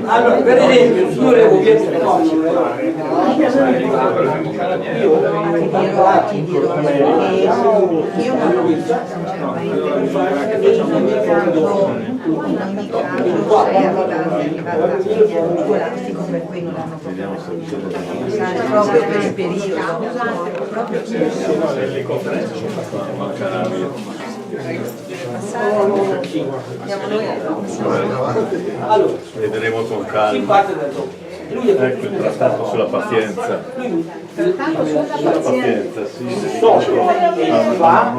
Allora, per esempio, il signore Ubietto ti dirò che io non l'ho visto sinceramente, e in ogni caso se è arrivata la fine scolastico, per cui non l'hanno proprio usare proprio per il periodo, proprio le conferenze sono fatte siamo noi allora, vedremo con si calma. parte dal dopo. Lui è Ecco il trattato sulla pazienza. Sulla pazienza, sì. fa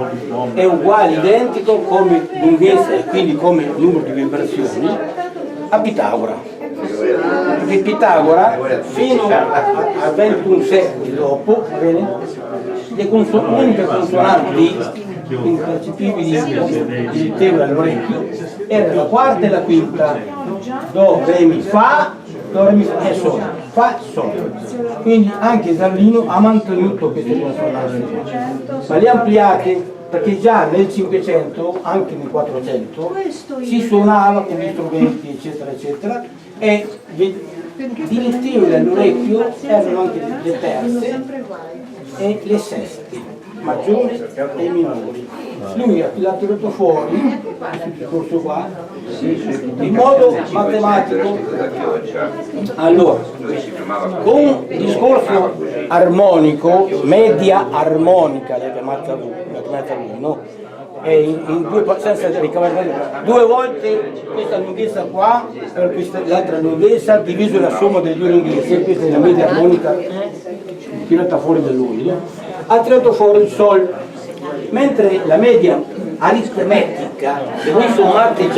è uguale, identico come lunghezza e quindi come numero di vibrazioni a Pitagora. Perché Pitagora fino a 21 secoli dopo, va bene, le uniche consonanti impercettibili di tevole all'orecchio erano la quarta e la quinta, do, re, mi, fa, do, re, mi, fa e sol, fa, sol. Quindi anche Zarlino ha mantenuto queste consonanti, ma le ha ampliate perché già nel 500, anche nel 400, si suonava con gli strumenti eccetera eccetera e dilettevoli all'orecchio erano anche le terze e le seste, maggiori e minori. Lui l'ha tirato fuori, questo corso qua, in modo matematico. Allora, con un discorso armonico, media armonica, l'ha chiamata lui, no? E in due, senza ricavare due volte questa lunghezza qua per l'altra lunghezza diviso la somma delle due lunghezze, questa è la media armonica tirata fuori da lui, no? Ha tirato fuori il sol, mentre la media aritmetica, se voi sommate